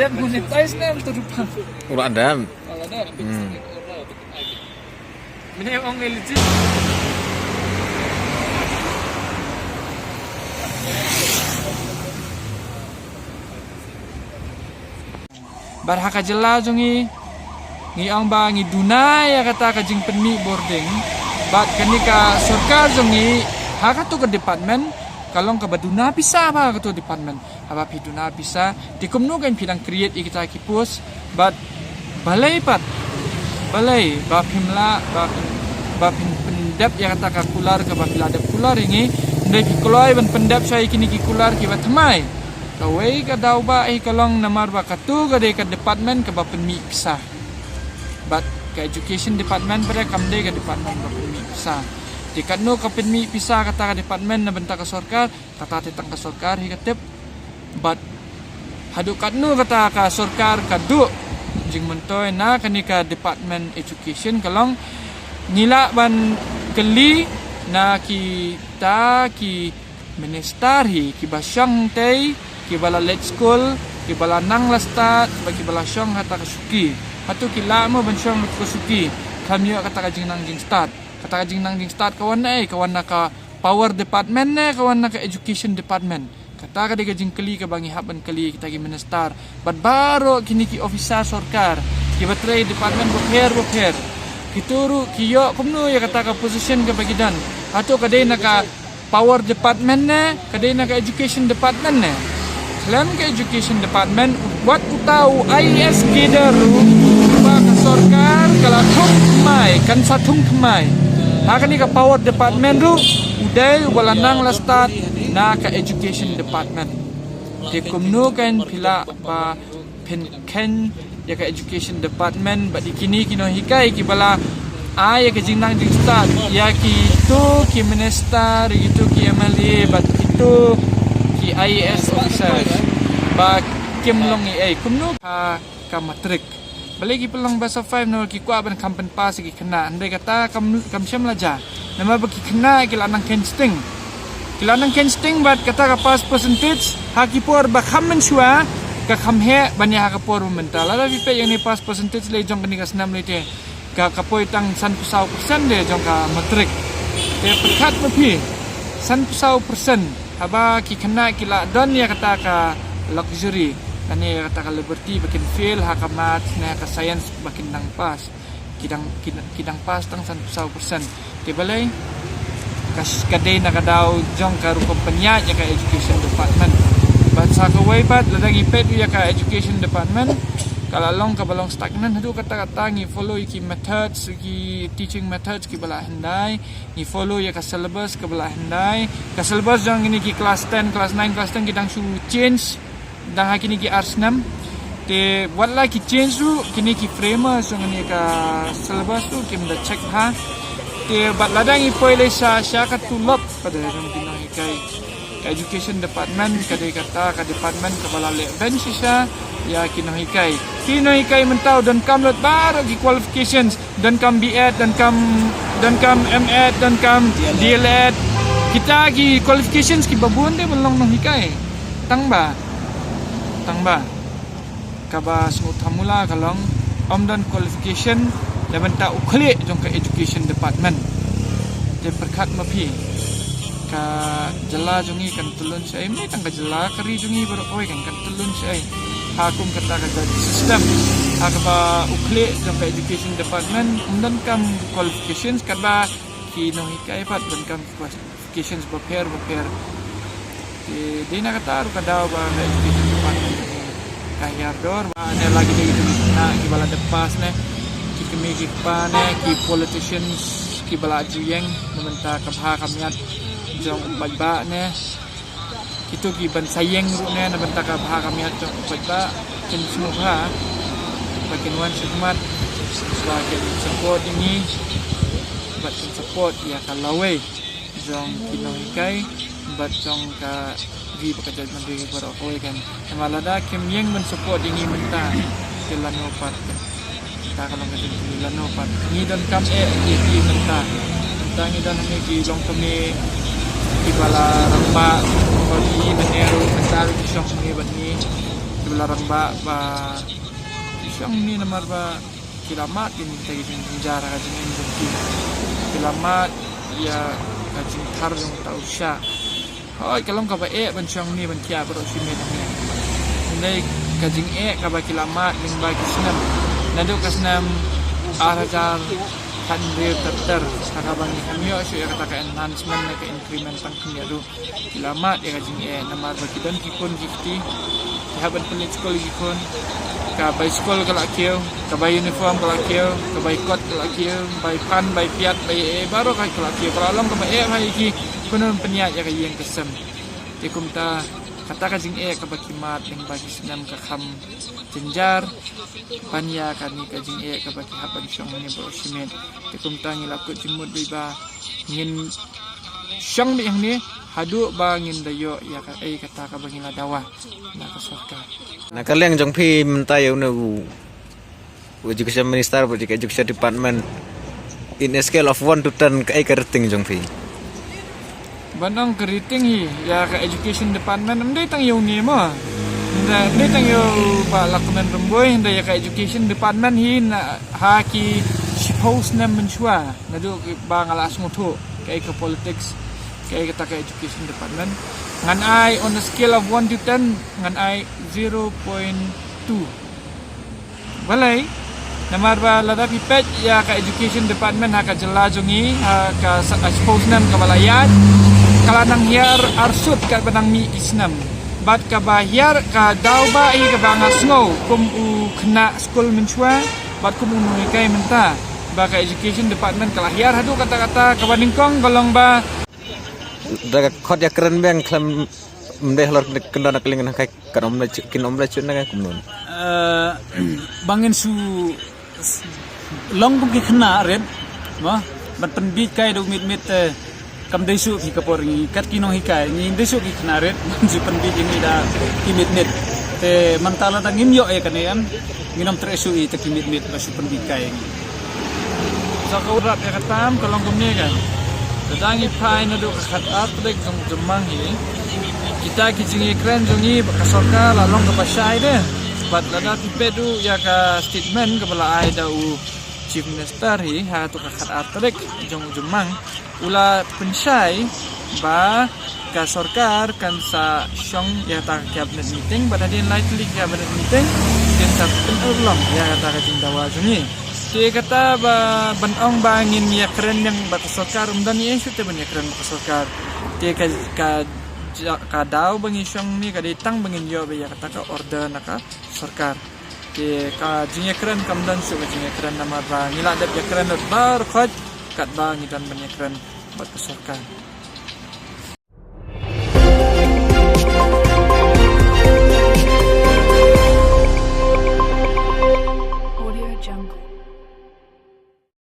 Dep monetize na to rupa. Ura adam. Wala na. Mene ong legit. Barhaka jela jongi ngi ang ba ngi dunai ya kata ka jing penmi boarding bat kanika sarkar jongi haka tu ke department kalong ka baduna bisa ba ka tu department aba piduna bisa dikumnu kan pidang create kita kipus bat balai ba pimla ba pendap ya kata ka kular ka ba pilada kular ini ndai ki kulai ban pendap sai kini ki kular ki ba thamai kawai ka daw ba ay kalong namar ba katu ka de ka department ka ba penmi pisah but ka education department pada kamde ka department ba penmi pisah dekat no ka penmi pisah kata ka department na benta ka sarkar kata tetang ka sarkar hikatip but hadu kat no kata ka sarkar kadu jing mentoy na kanika department education kalong nila ban keli na kita ki minister hi ki basyang tei ki bala let school ki bala nang la start bagi bala syong hata ka suki hatu ki la mo ban syong ka suki kami kata ka jing nang jing start kata ka jing nang jing start kawan na ka power department ne kawan na ka education department kata ka de jing keli ka bangi haban keli kita ki minister bat baro kini ki officer sarkar ki batray department boper kituru kiyo kumno ya kata ka position ka bagidan hatu ka de na ka power department ne ka de na ka education department ne Selain ke education department, buat tahu IS kidaru, pak sarkar kalau thung mai, kan satung mai. Hak ni ke power department tu, udai balanang la start na ke education department. Di kumno kan pila ba pen ya ke education department, ba di kini kino hikai ki bala ya ke jingnang jing start, ya ki tu ki minister, itu ki MLA, bat itu ki IAS officer ba kim long ai kumno ka matrik balagi pelang basa 5 no ki kwa ban kampen pas ki kena andai kata kam syam laja nama bagi kena ki lanang kensting bat kata ka pas percentage haki por ba khamen shua ka khamhe banya ha ka por mental ala bi pe yang ni pas percentage le jong kini ka 6 lite ka kapoi tang 100% de jong ka matrik te pekat mapi 100% haba ki kena kila don ya kata ka luxury kani kata ka liberty bakin feel haka math na ka science bakin nang pas kidang pas tang 100% ti balay kas kadai na kadaw jong ka ru kompanya ya ka education department bat sa ka way pat ladagi pet ya ka education department kalalong ka balong stagnan hadu kata ngi follow ki methods ki teaching methods ki bala handai ni follow ya ka syllabus ka bala handai ka syllabus jang ini ki class 10 class 9 class 10 kidang su change dang hakini ki ars 6 te wala ki change su kini ki framer so ngani ka syllabus tu kim da check ha te bat ladang ipoile sa ka tulop pada jang dinai kai education department kadai kata ka department ka bala le bench sa ya kinohikai mentau dan kam lot baru di qualifications dan kam B.Ed dan kam M.Ed dan kam D.Led kita gi qualifications ki babun de belong no hikai tangba kaba smut hamula kalong dan qualification dan benta ukhle jong ka education department je perkat mapi ka jela jongi kan tulun sai me kan ka jela kari jongi baru oi kan tulun sai hakum kata ka system hakba ukle jong ka education department dan kam qualifications kadba ki no hikai pat dan kam qualifications baper di na kata ru kada ba education department kaya dor ba ne lagi de itu na ki bala depas ne ki kemi ki pa ne ki politicians ki bala juyeng mementa kabha kamiat jong ba ne itu ki ban sayeng ru ne na benta kabha kamiat jong ba kin semua bakin wan khidmat sebagai support ini bat support ya kalawai jong kinohikai bat jong ka vi bekerja mandiri baru koi kan malada kim yang men support ini menta kelano pat ta kalau ngajin kelano pat ni dan kam di menta ni dan ni long kami di bala rampa kodi meneru mental di syok ni bat ni belarang ba siyang ni namar ba kilamat ini kita gijing penjara kajing injeki kilamat ya kajing tar yung tau siya hoy kalong ka ba ban siyang ni ban kia bro simet ni ndai kajing ka ba kilamat ning ba kisnam nado kasnam arajar kandir terter kakabang kamyo siya kata enhancement na ka increment pang kinyo kilamat ya kajing namar ba kidan kipon gifti haban pelit sekolah gikon kabay school kalakyo kabay uniform kalakyo kabay coat kalakyo bay pan bay piat bay baru kay kalakyo kalau kabay hay ki kuno peniat ya kayeng kesem tikum ta kata kajing kabakimat yang bagi senam kakam jenjar panya kani kajing kabaki haban syong ni berosimet tikum ta ngilap ko jimut biba ngin syong yang ni hadu bangin dayo ya kata ka bangila dawa na kasorka nakaleng jong phi mentayo na education minister or education department in a scale of 1 to 10 ka rating jong phi banang keriting hi ya ka education department ndai tang yo ni mo ndai tang yo ba lakman rumboy ndai ya ka education department hi na ha ki suppose na menchua na do ba ngalas ngutu kay ka politics kay kita ka education department ngan ai on a scale of 1 to 10 ngan ai 0.2 balai namar ba lada pipet ya ka education department ha ka jelajongi ha ka suppose nam ka balayat kalanang hiar arsut ka banang mi isnam bat ka bahyar ka daw ba ka banga snow kum u kena school menchua bat kum unui kai menta ba ka education department kalahiar hadu kata-kata ka baningkong golong ba daga khot ya keren bang klam mde halor kendana keling na kai kanom na kinom la chun na kumnon bangin su long kum ki khna red ma ban pen bi kai do mit kam desu ki kapori kat kino hikai ni desu ki khna red ji pen bi ni da ki mit te mantala da ngim yo kanean nginom tresu i te ki mit ba su pen bi kai sa kaurat ya katam kolong kumne kan dadangi pai na do khat atrek jong jemang hi kita kijingi kren jongi bakasorka lalong ke pasai de bat lada tipedu ya ka statement ke bala ai da u chief minister hi ha to khat atrek jong jemang ula pensai ba ka sorkar kan sa syong ya ta cabinet meeting pada din lightly cabinet meeting din sa penulong ya kata ka jindawa jongi dia kata benong bangin ya keren yang batas sokar umdan ni isu te banyak keren batas sokar dia ka daw bangi syong ni ka ditang bangin yo be ya kata ka order naka sokar dia ka jinya keren kamdan su ka jinya keren nama ba ngila dep ya keren bar khot kat ba ngidan banyak keren batas sokar